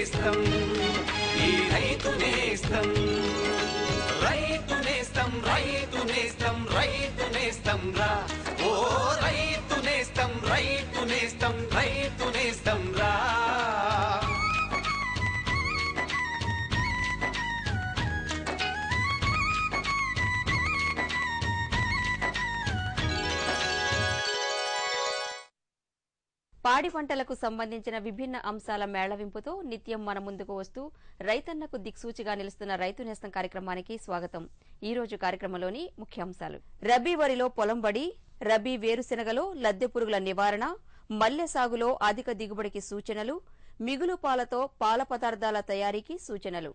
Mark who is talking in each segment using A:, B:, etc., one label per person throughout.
A: నేస్తం ఈ రైతు నేస్తం రైతు నేస్తం రైతు నేస్తం రైతు నేస్తం రా ఓ రైతు నేస్తం రైతు నేస్తం రైతు నేస్తం రా
B: పాడి పంటలకు సంబంధించిన విభిన్న అంశాల మేళవింపుతో నిత్యం మన ముందుకు వస్తూ రైతన్నకు దిక్సూచిగా నిలుస్తున్న రైతు నేస్తం కార్యక్రమానికి స్వాగతం. ఈ రోజు కార్యక్రమంలోని ముఖ్యాంశాలు: రబీ వరిలో పొలం బడి, రబీ వేరుశెనగలో లద్దె పురుగుల నివారణ, మల్లె సాగులో అధిక దిగుబడికి సూచనలు, మిగులు పాలతో పాల పదార్థాల తయారీకి సూచనలు.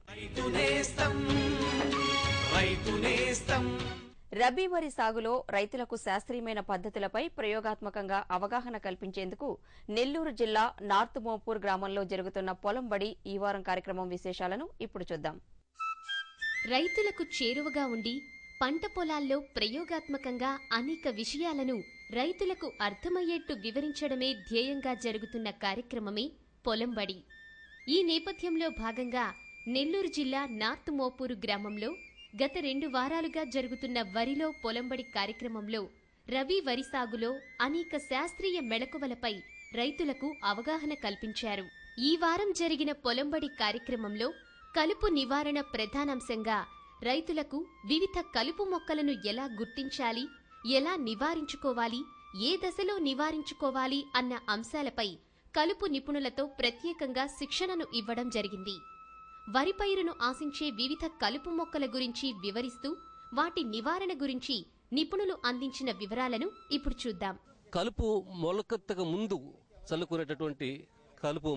B: రబీ వరి సాగులో రైతులకు శాస్త్రీయమైన పద్దతులపై ప్రయోగాత్మకంగా అవగాహన కల్పించేందుకు నెల్లూరు జిల్లా నార్త్ మోపూర్ గ్రామంలో జరుగుతున్న పొలం బడి ఈ వారం కార్యక్రమం విశేషాలను ఇప్పుడు చూద్దాం.
C: రైతులకు చేరువగా ఉండి పంట పొలాల్లో ప్రయోగాత్మకంగా అనేక విషయాలను రైతులకు అర్థమయ్యేట్టు వివరించడమే ధ్యేయంగా జరుగుతున్న కార్యక్రమమే పొలం బడి. ఈ నేపథ్యంలో భాగంగా నెల్లూరు జిల్లా నార్త్ మోపూరు గ్రామంలో గత 2 వారాలుగా జరుగుతున్న వరిలో పొలంబడి కార్యక్రమంలో రబీ వరి సాగులో అనేక శాస్త్రీయ మెళకువలపై రైతులకు అవగాహన కల్పించారు. ఈ వారం జరిగిన పొలంబడి కార్యక్రమంలో కలుపు నివారణ ప్రధానాంశంగా రైతులకు వివిధ కలుపు మొక్కలను ఎలా గుర్తించాలి, ఎలా నివారించుకోవాలి, ఏ దశలో నివారించుకోవాలి అన్న అంశాలపై కలుపు నిపుణులతో ప్రత్యేకంగా శిక్షణను ఇవ్వడం జరిగింది. వరి పైరును ఆశించే వివిధ కలుపు మొక్కల గురించి వివరిస్తూ వాటి నివారణ గురించి నిపుణులు అందించిన వివరాలను ఇప్పుడు చూద్దాం.
D: కలుపు మొలకెత్తక ముందు చల్లుకునేటటువంటి కలుపు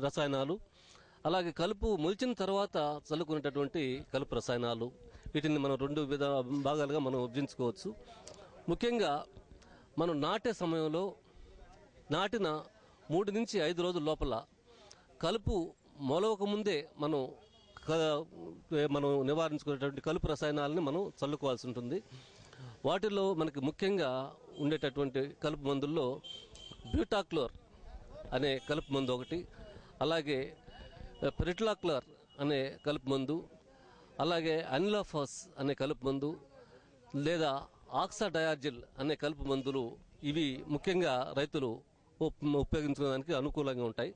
D: రసాయనాలు, అలాగే కలుపు మొలిచిన తర్వాత చల్లుకునేటటువంటి కలుపు రసాయనాలు, వీటిని మనం 2 భాగాలుగా మనం విభజించుకోవచ్చు. ముఖ్యంగా మనం నాటే సమయంలో నాటిన 3 నుంచి 5 రోజుల లోపల కలుపు మొలవక ముందే మనం నివారించుకునేటువంటి కలుపు రసాయనాలని మనం చల్లుకోవాల్సి ఉంటుంది. వాటిలో మనకి ముఖ్యంగా ఉండేటటువంటి కలుపు మందుల్లో బ్యూటాక్లోర్ అనే కలుపు మందు ఒకటి, అలాగే పెరిట్లాక్లోర్ అనే కలుపు మందు, అలాగే అనిలోఫాస్ అనే కలుపు మందు, లేదా ఆక్సాడయాజిల్ అనే కలుపు మందులు. ఇవి ముఖ్యంగా రైతులు ఉపయోగించుకోవడానికి అనుకూలంగా ఉంటాయి.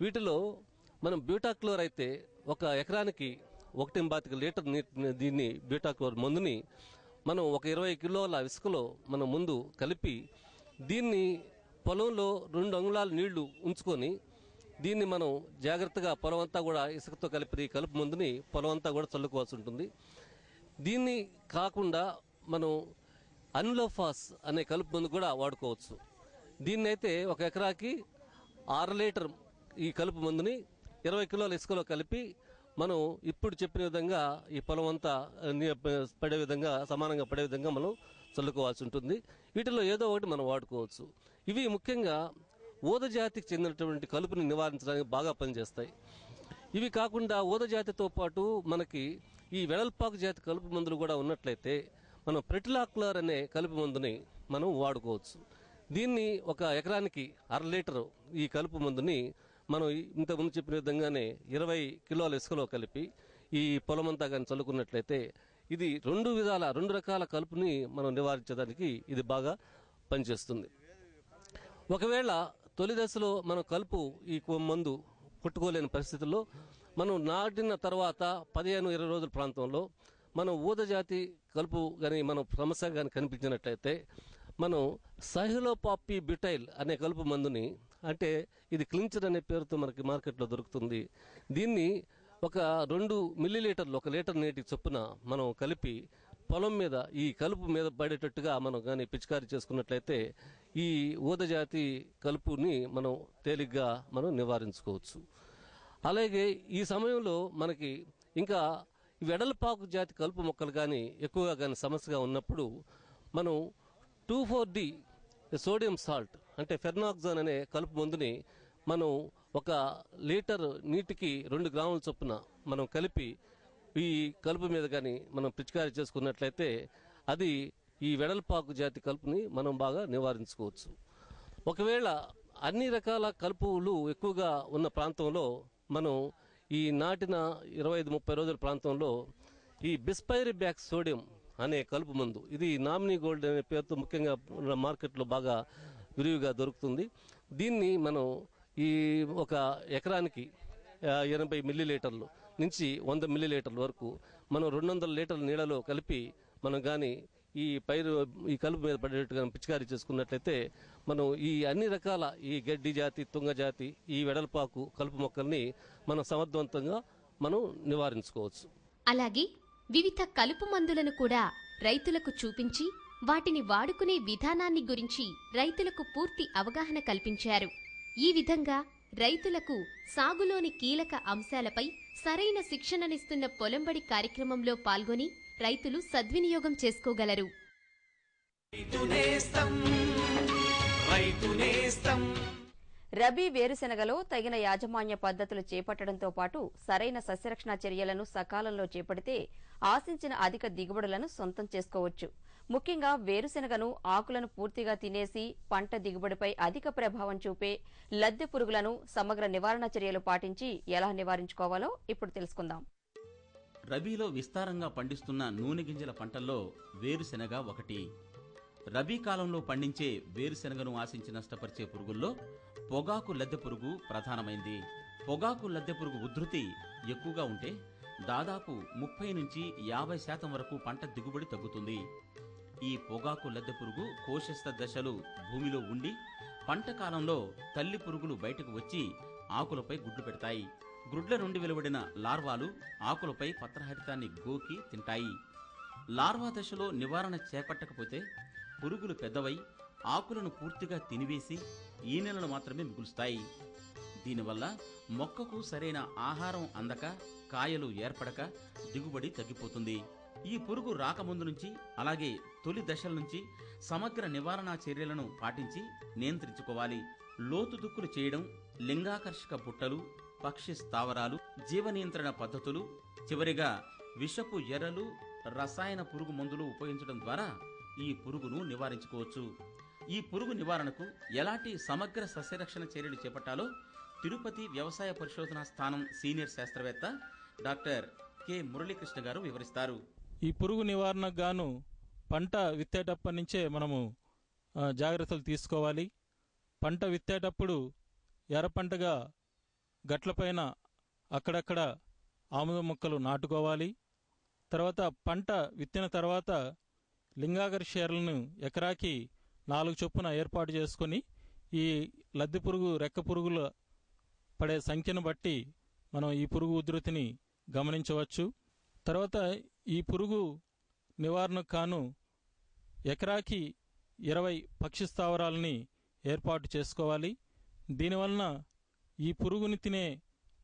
D: వీటిలో మనం బ్యూటాక్లోర్ అయితే 1 ఎకరానికి 1.25 లీటర్ దీన్ని బ్యూటాక్లోర్ మందుని మనం 20 కిలోల ఇసుకలో మనం ముందు కలిపి దీన్ని పొలంలో 2 అంగుళాల నీళ్లు ఉంచుకొని దీన్ని మనం జాగ్రత్తగా పొలం అంతా కూడా ఇసుకతో కలిపి కలుపు మందుని పొలం అంతా కూడా చల్లుకోవాల్సి ఉంటుంది. దీన్ని కాకుండా మనం అనిలోఫాస్ అనే కలుపు మందు కూడా వాడుకోవచ్చు. దీన్నైతే 1 ఎకరాకి 6 లీటర్ ఈ కలుపు మందుని 20 కిలోల ఇసుకలో కలిపి మనం ఇప్పుడు చెప్పిన విధంగా ఈ పొలం అంతా పడే విధంగా, సమానంగా పడే విధంగా మనం చల్లుకోవాల్సి ఉంటుంది. వీటిలో ఏదో ఒకటి మనం వాడుకోవచ్చు. ఇవి ముఖ్యంగా ఊద జాతికి చెందినటువంటి కలుపుని నివారించడానికి బాగా పనిచేస్తాయి. ఇవి కాకుండా ఊద జాతితో పాటు మనకి ఈ వెడల్పాకు జాతి కలుపు మందులు కూడా ఉన్నట్లయితే మనం పెరిట్లాక్లోర్ అనే కలుపు మందుని మనం వాడుకోవచ్చు. దీన్ని 1 ఎకరానికి 1/2 లీటరు ఈ కలుపు మందుని మనం ఇంతకుముందు చెప్పిన విధంగానే 20 కిలోల ఇసుకలో కలిపి ఈ పొలమంతా కానీ చల్లుకున్నట్లయితే ఇది 2 రకాల కలుపుని మనం నివారించడానికి ఇది బాగా పనిచేస్తుంది. ఒకవేళ తొలి దశలో మనం కలుపు ఈ మందు కొట్టుకోలేని పరిస్థితుల్లో మనం నాటిన తర్వాత 15-20 రోజుల ప్రాంతంలో మనం ఊద జాతి కలుపు కానీ మనం సమస్య కానీ కనిపించినట్లయితే మనం సైహలోపాపీ బ్యూటైల్ అనే కలుపు మందుని, అంటే ఇది క్లించర్ అనే పేరుతో మనకి మార్కెట్లో దొరుకుతుంది. దీన్ని 2 మిల్లీలీటర్లు 1 లీటర్ నీటికి చొప్పున మనం కలిపి పొలం మీద ఈ కలుపు మీద పడేటట్టుగా మనం కానీ పిచికారీ చేసుకున్నట్లయితే ఈ ఊద జాతి కలుపుని మనం తేలిగ్గా మనం నివారించుకోవచ్చు. అలాగే ఈ సమయంలో మనకి ఇంకా వెడల్పాకు జాతి కలుపు మొక్కలు కానీ ఎక్కువగా కానీ సమస్యగా ఉన్నప్పుడు మనం 2,4-D సోడియం సాల్ట్ అంటే ఫెర్నాక్సాన్ అనే కలుపు మందుని మనం 1 లీటర్ నీటికి 2 గ్రాముల చొప్పున మనం కలిపి ఈ కలుపు మీద కానీ మనం పిచికారీ చేసుకున్నట్లయితే అది ఈ వెడల్పాకు జాతి కలుపుని మనం బాగా నివారించుకోవచ్చు. ఒకవేళ అన్ని రకాల కలుపులు ఎక్కువగా ఉన్న ప్రాంతంలో మనం ఈ నాటిన 25-30 రోజుల ప్రాంతంలో ఈ బిస్పైరిబ్యాక్ సోడియం అనే కలుపు మందు, ఇది నామినీ గోల్డ్ అనే పేరుతో ముఖ్యంగా మార్కెట్లో బాగా విరివిగా దొరుకుతుంది. దీన్ని మనం ఈ ఒక ఎకరానికి 80 మిల్లీలీటర్లు నుంచి 100 మిల్లీలీటర్ల వరకు మనం 200 లీటర్ల నీళ్ళలో కలిపి మనం కానీ ఈ కలుపు మీద పడేట్టుగా పిచికారీ చేసుకున్నట్లయితే మనం ఈ అన్ని రకాల ఈ గడ్డి జాతి, తుంగ జాతి, ఈ వెడల్పాకు కలుపు మొక్కల్ని మనం సమర్థవంతంగా మనం నివారించుకోవచ్చు.
C: అలాగే వివిధ కలుపు మందులను కూడా రైతులకు చూపించి వాటిని వాడుకునే విధానాన్ని గురించి రైతులకు పూర్తి అవగాహన కల్పించారు. ఈ విధంగా రైతులకు సాగులోని కీలక అంశాలపై సరైన శిక్షణనిస్తున్న పొలంబడి కార్యక్రమంలో పాల్గొని రైతులు సద్వినియోగం చేసుకోగలరు.
B: రబీ వేరుశెనగలో తగిన యాజమాన్య పద్ధతులు చేపట్టడంతో పాటు సరైన సస్యరక్షణ చర్యలను సకాలంలో చేపడితే ఆశించిన అధిక దిగుబడులను సొంతం చేసుకోవచ్చు. ముఖ్యంగా వేరుశెనగను ఆకులను పూర్తిగా తినేసి పంట దిగుబడిపై అధిక ప్రభావం చూపే లద్దె పురుగులను సమగ్ర నివారణ చర్యలు పాటించి ఎలా నివారించుకోవాలో ఇప్పుడు తెలుసుకుందాం.
E: రబీలో విస్తారంగా పండిస్తున్న నూనె గింజల పంటల్లో వేరుశెనగ ఒకటి. రబీ కాలంలో పండించే వేరుశెనగను ఆశించి నష్టపరిచే పురుగుల్లో పొగాకు లద్దె పురుగు ప్రధానమైంది. పొగాకు లద్దె పురుగు ఉధృతి ఎక్కువగా ఉంటే దాదాపు 30-50% వరకు పంట దిగుబడి తగ్గుతుంది. ఈ పొగాకు లద్దె పురుగు కోశస్థ దశలు భూమిలో ఉండి పంట కాలంలో తల్లి పురుగులు బయటకు వచ్చి ఆకులపై గుడ్లు పెడతాయి. గ్రుడ్ల నుండి వెలువడిన లార్వాలు ఆకులపై పత్రహరితాన్ని గోకి తింటాయి. లార్వా దశలో నివారణ చేపట్టకపోతే పురుగులు పెద్దవై ఆకులను పూర్తిగా తినివేసి ఈనెలను మాత్రమే మిగులుస్తాయి. దీనివల్ల మొక్కకు సరైన ఆహారం అందక కాయలు ఏర్పడక దిగుబడి తగ్గిపోతుంది. ఈ పురుగు రాకముందు నుంచి అలాగే తొలి దశల నుంచి సమగ్ర నివారణా చర్యలను పాటించి నియంత్రించుకోవాలి. లోతు దుక్కులు చేయడం, లింగాకర్షక బుట్టలు, పక్షి స్థావరాలు, జీవ నియంత్రణ పద్ధతులు, చివరిగా విషపు ఎర్రలు, రసాయన పురుగు మందులు ఉపయోగించడం ద్వారా ఈ పురుగును నివారించుకోవచ్చు. ఈ పురుగు నివారణకు ఎలాంటి సమగ్ర సస్యరక్షణ చర్యలు చేపట్టాలో తిరుపతి వ్యవసాయ పరిశోధనా స్థానం సీనియర్ శాస్త్రవేత్త డాక్టర్ కె మురళీకృష్ణ గారు వివరిస్తారు.
F: ఈ పురుగు నివారణకు గాను పంట విత్తేటప్పటి నుంచే మనము జాగ్రత్తలు తీసుకోవాలి. పంట విత్తేటప్పుడు ఎర్రపంటగా గట్లపైన అక్కడక్కడ ఆముద మొక్కలు నాటుకోవాలి. తర్వాత పంట విత్తిన తర్వాత లింగాకర్షక ఎర్రలను ఎకరాకి 4 చొప్పున ఏర్పాటు చేసుకొని ఈ లద్దె పురుగు, రెక్క పురుగుల పడే సంఖ్యను బట్టి మనం ఈ పురుగు ఉధృతిని గమనించవచ్చు. తర్వాత ఈ పురుగు నివారణకు కాను ఎకరాకి 20 పక్షి స్థావరాలని ఏర్పాటు చేసుకోవాలి. దీనివలన ఈ పురుగుని తినే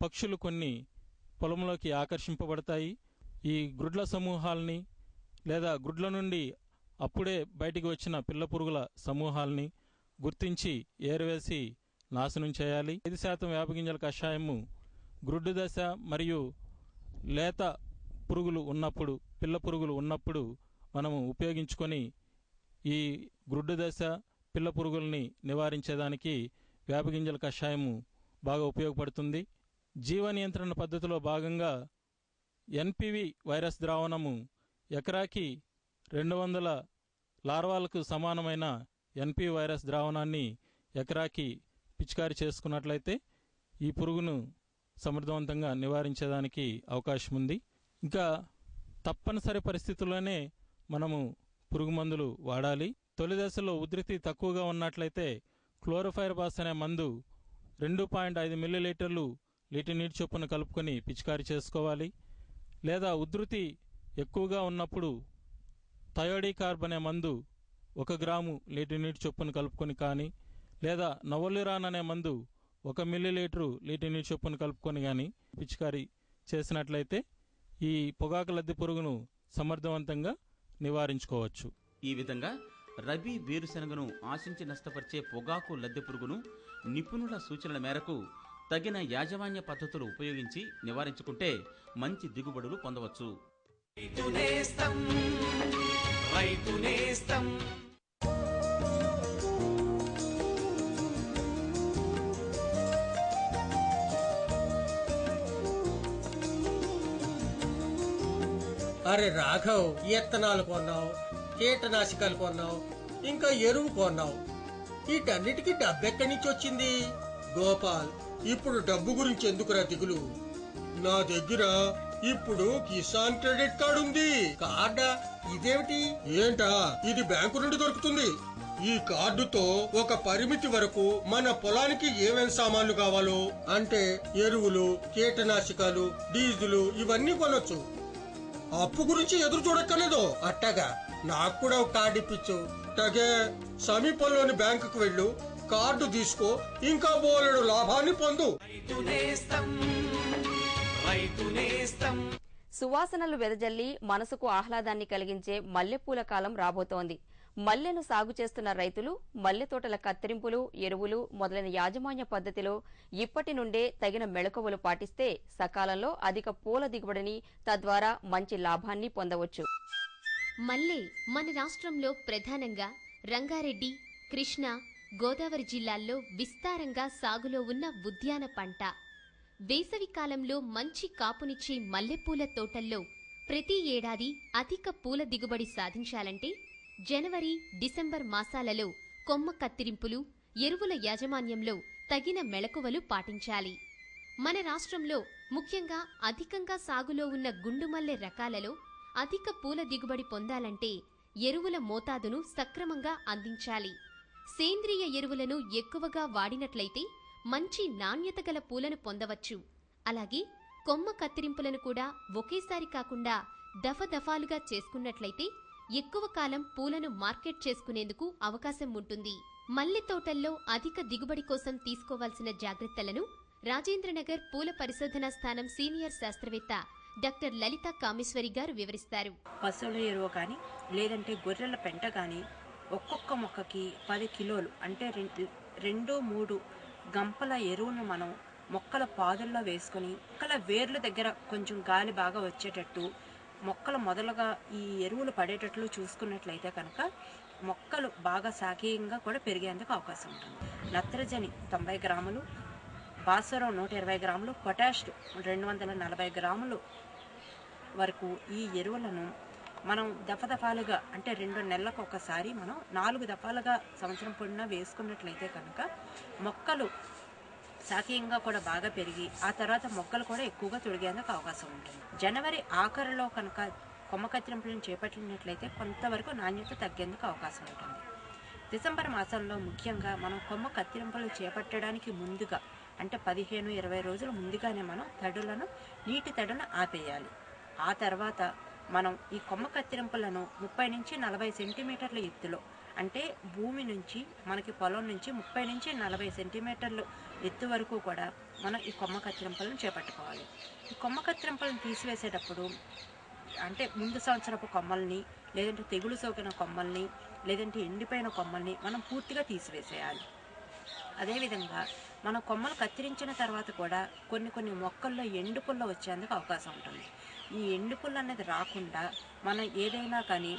F: పక్షులు కొన్ని పొలంలోకి ఆకర్షింపబడతాయి. ఈ గ్రుడ్ల సమూహాలని లేదా గ్రుడ్ల నుండి అప్పుడే బయటికి వచ్చిన పిల్ల పురుగుల సమూహాలని గుర్తించి ఏరువేసి నాశనం చేయాలి. 5% వేపగింజల కషాయము గ్రుడ్డు దశ మరియు లేత పురుగులు ఉన్నప్పుడు, పిల్ల పురుగులు ఉన్నప్పుడు మనము ఉపయోగించుకొని ఈ గ్రుడ్డు దశ, పిల్ల పురుగుల్ని నివారించేదానికి వేపగింజల కషాయము బాగా ఉపయోగపడుతుంది. జీవ నియంత్రణ పద్ధతిలో భాగంగా ఎన్పివి వైరస్ ద్రావణము ఎకరాకి 200 లార్వాలకు సమానమైన ఎన్పివి వైరస్ ద్రావణాన్ని ఎకరాకి పిచికారీ చేసుకున్నట్లయితే ఈ పురుగును సమర్థవంతంగా నివారించేదానికి అవకాశం ఉంది. ఇంకా తప్పనిసరి పరిస్థితుల్లోనే మనము పురుగు మందులు వాడాలి. తొలి దశలో ఉధృతి తక్కువగా ఉన్నట్లయితే క్లోరోఫైరబాస్ అనే మందు 2.5 మిల్లీలీటర్లు లీటర్ నీటి చొప్పున కలుపుకొని పిచికారీ చేసుకోవాలి. లేదా ఉధృతి ఎక్కువగా ఉన్నప్పుడు థయోడీకార్బ్ అనే మందు 1 గ్రాము లీటర్ నీటి చొప్పున కలుపుకొని కానీ, లేదా నవోలిరాన్ అనే మందు 1 మిల్లీలీటరు లీటర్ నీటి చొప్పున కలుపుకొని కానీ పిచికారీ చేసినట్లయితే ఈ పొగాకు లద్దె పురుగును సమర్థవంతంగా నివారించుకోవచ్చు.
E: ఈ విధంగా రబీ వేరుశెనగను ఆశించి నష్టపరిచే పొగాకు లద్దె పురుగును నిపుణుల సూచనల మేరకు తగిన యాజమాన్య పద్ధతులు ఉపయోగించి నివారించుకుంటే మంచి దిగుబడులు పొందవచ్చు.
A: రైతు నేస్తం.
G: అరే రాఘవ్, విత్తనాలు కొన్నావు, కీటనాశకాలు కొన్నావు, ఇంకా ఎరువు కొన్నావు. వీటన్నిటికీ డబ్బెక్కడి నుంచి వచ్చింది? గోపాల్, ఇప్పుడు డబ్బు గురించి ఎందుకురా దిగులు? నా దగ్గర ఇప్పుడు కిసాన్ క్రెడిట్ కార్డు ఉంది. కార్డా? ఇదేమిటి? ఏంటా, ఇది బ్యాంకు నుండి దొరుకుతుంది. ఈ కార్డుతో ఒక పరిమితి వరకు మన పొలానికి ఏమేం సామాన్లు కావాలో అంటే ఎరువులు, కీటనాశకాలు, డీజిల్ ఇవన్నీ కొనొచ్చు. అప్పు గురించి ఎదురు చూడక్కర్లేదు. అట్టగా నాకు కూడా ఒక కార్డు ఇప్పించు. తగే సమీపంలోని బ్యాంకుకు వెళ్ళు, కార్డు తీసుకో, ఇంకా బోలెడు లాభాన్ని పొందు.
B: సువాసనలు వెదజల్లి మనసుకు ఆహ్లాదాన్ని కలిగించే మల్లెపూల కాలం రాబోతోంది. మల్లెను సాగు చేస్తున్న రైతులు మల్లె తోటల కత్తిరింపులు, ఎరువులు మొదలైన యాజమాన్య పద్ధతిలో ఇప్పటి నుండే తగిన మెళకువలు పాటిస్తే సకాలంలో అధిక పూల దిగుబడిని, తద్వారా మంచి లాభాన్ని పొందవచ్చు.
C: మల్లె మన రాష్ట్రంలో ప్రధానంగా రంగారెడ్డి, కృష్ణా, గోదావరి జిల్లాల్లో విస్తారంగా సాగులో ఉన్న ఉద్యాన పంట. వేసవి కాలంలో మంచి కాపునిచ్చే మల్లెపూల తోటల్లో ప్రతి ఏడాది అధిక పూల దిగుబడి సాధించాలంటే జనవరి, డిసెంబర్ మాసాలలో కొమ్మ కత్తిరింపులు, ఎరువుల యాజమాన్యంలో తగిన మెళకువలు పాటించాలి. మన రాష్ట్రంలో ముఖ్యంగా అధికంగా సాగులో ఉన్న గుండుమల్లె రకాలలో అధిక పూల దిగుబడి పొందాలంటే ఎరువుల మోతాదును సక్రమంగా అందించాలి. సేంద్రియ ఎరువులను ఎక్కువగా వాడినట్లయితే మంచి నాణ్యత గల పూలను పొందవచ్చు. అలాగే కొమ్మ కత్తిరింపులను కూడా ఒకేసారి కాకుండా దఫదఫాలుగా చేసుకున్నట్లయితే ఎక్కువ కాలం పూలను మార్కెట్ చేసుకునేందుకు అవకాశం ఉంటుంది. మల్లె తోటల్లో అధిక దిగుబడి కోసం తీసుకోవాల్సిన జాగ్రత్తలను రాజేంద్రనగర్ పూల పరిశోధనా స్థానం సీనియర్ శాస్త్రవేత్త డాక్టర్ లలిత కామేశ్వరి గారు వివరిస్తారు.
H: పశువుల ఎరువు కానీ లేదంటే గొర్రెల పెంట కానీ ఒక్కొక్క మొక్కకి 10 కిలోలు అంటే 2-3 గంపల ఎరువును మనం మొక్కల పాదుల్లో వేసుకుని మొక్కల వేర్ల దగ్గర కొంచెం గాలి బాగా వచ్చేటట్టు మొక్కలు మొదలుగా ఈ ఎరువులు పడేటట్లు చూసుకున్నట్లయితే కనుక మొక్కలు బాగా శాఖీయంగా కూడా పెరిగేందుకు అవకాశం ఉంటుంది. నత్రజని 90 గ్రాములు, భాస్వరం 120 గ్రాములు, పొటాష్ 240 గ్రాములు వరకు ఈ ఎరువులను మనం దఫాలుగా అంటే 2 నెలలకు ఒకసారి మనం 4 దఫాలుగా సంవత్సరం పొడినా వేసుకున్నట్లయితే కనుక మొక్కలు శాఖీయంగా కూడా బాగా పెరిగి ఆ తర్వాత మొక్కలు కూడా ఎక్కువగా తొడిగేందుకు అవకాశం ఉంటుంది. జనవరి ఆఖరిలో కనుక కొమ్మ కత్తిరింపులను చేపట్టినట్లయితే కొంతవరకు నాణ్యత తగ్గేందుకు అవకాశం ఉంటుంది. డిసెంబర్ మాసంలో ముఖ్యంగా మనం కొమ్మ కత్తిరింపులు చేపట్టడానికి ముందుగా అంటే 15-20 రోజుల ముందుగానే మనం నీటి తడును ఆపేయాలి. ఆ తర్వాత మనం ఈ కొమ్మ కత్తిరింపులను 30-40 సెంటీమీటర్ల ఎత్తులో అంటే భూమి నుంచి మనకి పొలం నుంచి 30-40 సెంటీమీటర్లు ఎత్తు వరకు కూడా మనం ఈ కొమ్మ కత్తిరింపులను చేపట్టుకోవాలి. ఈ కొమ్మ కత్తిరింపులను తీసివేసేటప్పుడు అంటే ముందు సంవత్సరపు కొమ్మల్ని లేదంటే తెగులు సోకిన కొమ్మల్ని లేదంటే ఎండిపోయిన కొమ్మల్ని మనం పూర్తిగా తీసివేసేయాలి. అదేవిధంగా మనం కొమ్మలు కత్తిరించిన తర్వాత కూడా కొన్ని మొక్కల్లో ఎండుపుల్ల వచ్చేందుకు అవకాశం ఉంటుంది. ఈ ఎండుపుల్ల అనేది రాకుండా మనం ఏదైనా కానీ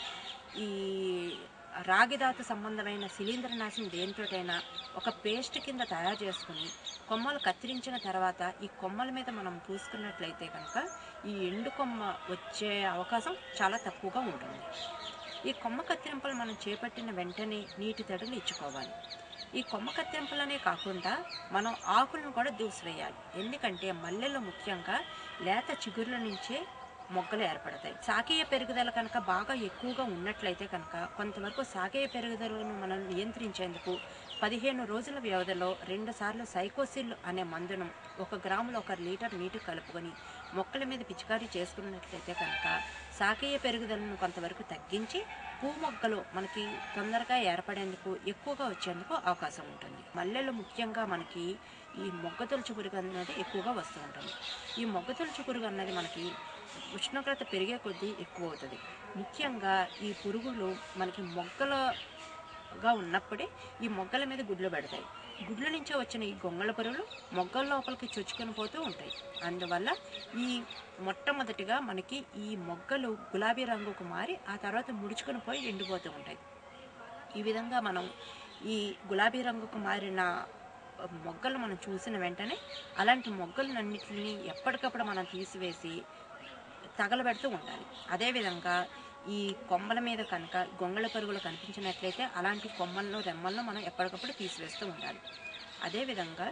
H: ఈ రాగిధాతు సంబంధమైన శిలీంద్రనాశనం దేనితోటైనా ఒక పేస్ట్ కింద తయారు చేసుకుని కొమ్మలు కత్తిరించిన తర్వాత ఈ కొమ్మల మీద మనం పూసుకున్నట్లయితే కనుక ఈ ఎండు కొమ్మ వచ్చే అవకాశం చాలా తక్కువగా ఉంటుంది. ఈ కొమ్మ కత్తిరింపులు మనం చేపట్టిన వెంటనే నీటి తడులు ఇచ్చుకోవాలి. ఈ కొమ్మ కత్తిరింపులనే కాకుండా మనం ఆకులను కూడా దూసివేయాలి. ఎందుకంటే మల్లెలో ముఖ్యంగా లేత చిగుర్ల నుంచే మొగ్గలు ఏర్పడతాయి. శాఖీయ పెరుగుదల కనుక బాగా ఎక్కువగా ఉన్నట్లయితే కనుక కొంతవరకు శాఖీయ పెరుగుదలను మనం నియంత్రించేందుకు 15 రోజుల వ్యవధిలో 2 సార్లు సైకోసిల్ అనే మందును 1 గ్రాములో 1 లీటర్ నీటి కలుపుకొని మొక్కల మీద పిచికారీ చేసుకున్నట్లయితే కనుక శాఖీయ పెరుగుదలను కొంతవరకు తగ్గించి పూ మొగ్గలు మనకి తొందరగా ఏర్పడేందుకు ఎక్కువగా వచ్చేందుకు అవకాశం ఉంటుంది. మల్లెలు ముఖ్యంగా మనకి ఈ మొగ్గతొలుచు పురుగు అనేది ఎక్కువగా వస్తూ ఉంటుంది. ఈ మొగ్గతొలుచు పురుగు అన్నది మనకి ఉష్ణోగ్రత పెరిగే కొద్దీ ఎక్కువ అవుతుంది. ముఖ్యంగా ఈ పురుగులు మనకి మొగ్గలుగా ఉన్నప్పుడే ఈ మొగ్గల మీద గుడ్లు పెడతాయి. గుడ్ల నుంచే వచ్చిన ఈ గొంగళ పురుగులు మొగ్గల లోపలికి చొచ్చుకొని పోతూ ఉంటాయి. అందువల్ల ఈ మొట్టమొదటిగా మనకి ఈ మొగ్గలు గులాబీ రంగుకు మారి ఆ తర్వాత ముడుచుకొని పోయి ఎండిపోతూ ఉంటాయి. ఈ విధంగా మనం ఈ గులాబీ రంగుకు మారిన మొగ్గలు మనం చూసిన వెంటనే అలాంటి మొగ్గలన్నింటినీ ఎప్పటికప్పుడు మనం తీసివేసి తగలబెడుతూ ఉండాలి. అదేవిధంగా ఈ కొమ్మల మీద కనుక గొంగళ పురుగులు కనిపించినట్లయితే అలాంటి కొమ్మలను రెమ్మలను మనం ఎప్పటికప్పుడు తీసివేస్తూ ఉండాలి. అదేవిధంగా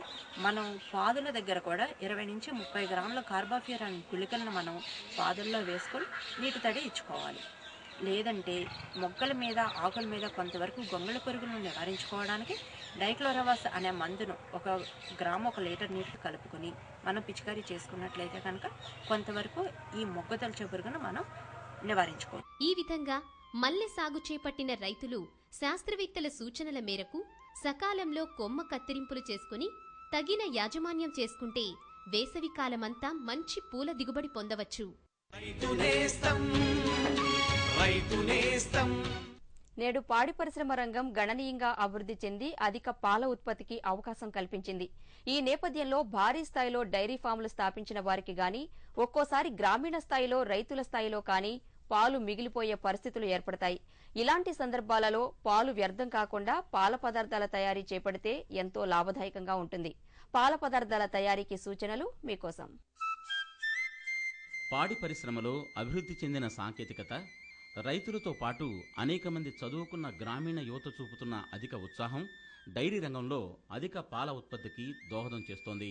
H: మనం పాదుల దగ్గర కూడా 20 నుంచి 30 గ్రాముల కార్బాఫ్యూరాన్ గుళికలను మనం పాదుల్లో వేసుకొని నీటి తడి ఇచ్చుకోవాలి. లేదంటే మొగ్గల మీద ఆకుల మీద కొంతవరకు గొంగళ పురుగులను నివారించుకోవడానికి డైక్లోరవాస్ అనే మందును 1 గ్రాము 1 లీటర్ నీటికి కలుపుకొని మనం పిచికారీ చేసుకున్నట్లయితే కనుక కొంతవరకు ఈ మొగ్గ తొలచే పురుగును మనం నివారించుకోవాలి.
C: ఈ విధంగా మల్లె సాగు చేపట్టిన రైతులు శాస్త్రవేత్తల సూచనల మేరకు సకాలంలో కొమ్మ కత్తిరింపులు చేసుకుని తగిన యాజమాన్యం చేసుకుంటే వేసవి కాలమంతా మంచి పూల దిగుబడి పొందవచ్చు.
A: రైతు నేస్తం.
B: నేడు పాడి పరిశ్రమ రంగం గణనీయంగా అభివృద్ది చెంది అధిక పాల ఉత్పత్తికి అవకాశం కల్పించింది. ఈ నేపథ్యంలో భారీ స్థాయిలో డైరీ ఫామ్లు స్థాపించిన వారికి గాని ఒక్కోసారి గ్రామీణ స్థాయిలో రైతుల స్థాయిలో కానీ పాలు మిగిలిపోయే పరిస్థితులు ఏర్పడతాయి. ఇలాంటి సందర్భాలలో పాలు వ్యర్థం కాకుండా పాల పదార్థాల తయారీ చేపడితే ఎంతో లాభదాయకంగా ఉంటుంది. పాల పదార్థాల తయారీకి సూచనలు మీకోసం.
E: పాడి పరిశ్రమలో అభివృద్ధి చెందిన సాంకేతికత రైతులతో పాటు అనేక మంది చదువుకున్న గ్రామీణ యువత చూపుతున్న అధిక ఉత్సాహం డైరీ రంగంలో అధిక పాల ఉత్పత్తికి దోహదం చేస్తోంది.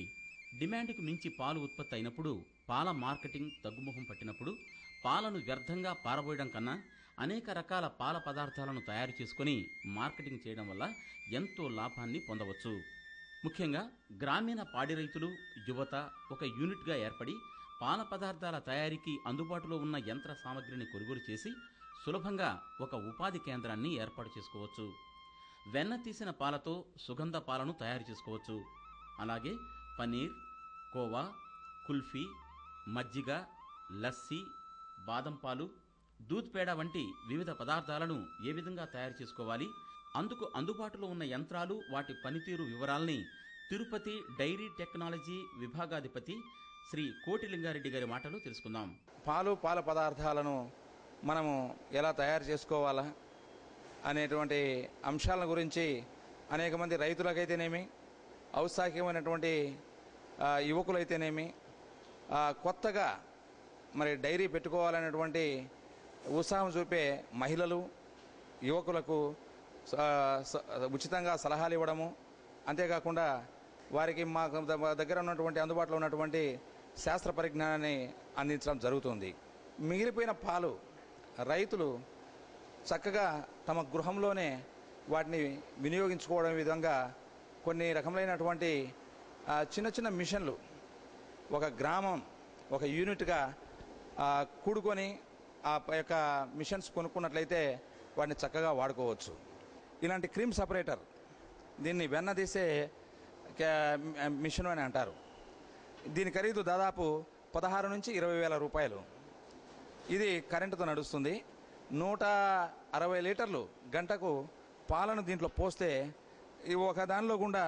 E: డిమాండ్కు మించి పాలు ఉత్పత్తి అయినప్పుడు, పాల మార్కెటింగ్ తగ్గుముఖం పట్టినప్పుడు పాలను వ్యర్థంగా పారబోయడం కన్నా అనేక రకాల పాల పదార్థాలను తయారు చేసుకుని మార్కెటింగ్ చేయడం వల్ల ఎంతో లాభాన్ని పొందవచ్చు. ముఖ్యంగా గ్రామీణ పాడి రైతులు, యువత ఒక యూనిట్గా ఏర్పడి పాల పదార్థాల తయారీకి అందుబాటులో ఉన్న యంత్ర సామగ్రిని కొనుగోలు చేసి సులభంగా ఒక ఉపాధి కేంద్రాన్ని ఏర్పాటు చేసుకోవచ్చు. వెన్న తీసిన పాలతో సుగంధ పాలను తయారు చేసుకోవచ్చు. అలాగే పనీర్, కోవా, కుల్ఫీ, మజ్జిగ, లస్సీ, బాదం పాలు, దూద్ పేడ వంటి వివిధ పదార్థాలను ఏ విధంగా తయారు చేసుకోవాలి, అందుకు అందుబాటులో ఉన్న యంత్రాలు, వాటి పనితీరు వివరాల్ని తిరుపతి డైరీ టెక్నాలజీ విభాగాధిపతి శ్రీ కోటిలింగారెడ్డి గారి మాటలు తెలుసుకుందాం.
I: పాల పదార్థాలను మనము ఎలా తయారు చేసుకోవాలా అనేటువంటి అంశాల గురించి అనేక మంది రైతులకైతేనేమి, ఔత్సాహికమైనటువంటి యువకులైతేనేమి, కొత్తగా మరి డైరీ పెట్టుకోవాలనేటువంటి ఉత్సాహం చూపే మహిళలు, యువకులకు ఉచితంగా సలహాలు ఇవ్వడము, అంతేకాకుండా వారికి మా దగ్గర ఉన్నటువంటి అందుబాటులో ఉన్నటువంటి శాస్త్ర పరిజ్ఞానాన్ని అందించడం జరుగుతుంది. మిగిలిపోయిన పాలు రైతులు చక్కగా తమ గృహంలోనే వాటిని వినియోగించుకోవడం విధంగా కొన్ని రకములైనటువంటి చిన్న చిన్న మిషన్లు ఒక గ్రామం ఒక యూనిట్గా కూడుకొని ఆ యొక్క మిషన్స్ కొనుక్కున్నట్లయితే వాటిని చక్కగా వాడుకోవచ్చు. ఇలాంటి క్రీమ్ సపరేటర్, దీన్ని వెన్న తీసే మిషన్ అని అంటారు. దీని ఖరీదు దాదాపు 16 నుంచి 20 వేల రూపాయలు. ఇది కరెంటుతో నడుస్తుంది. 160 లీటర్లు గంటకు పాలను దీంట్లో పోస్తే ఒక దానిలో గుండా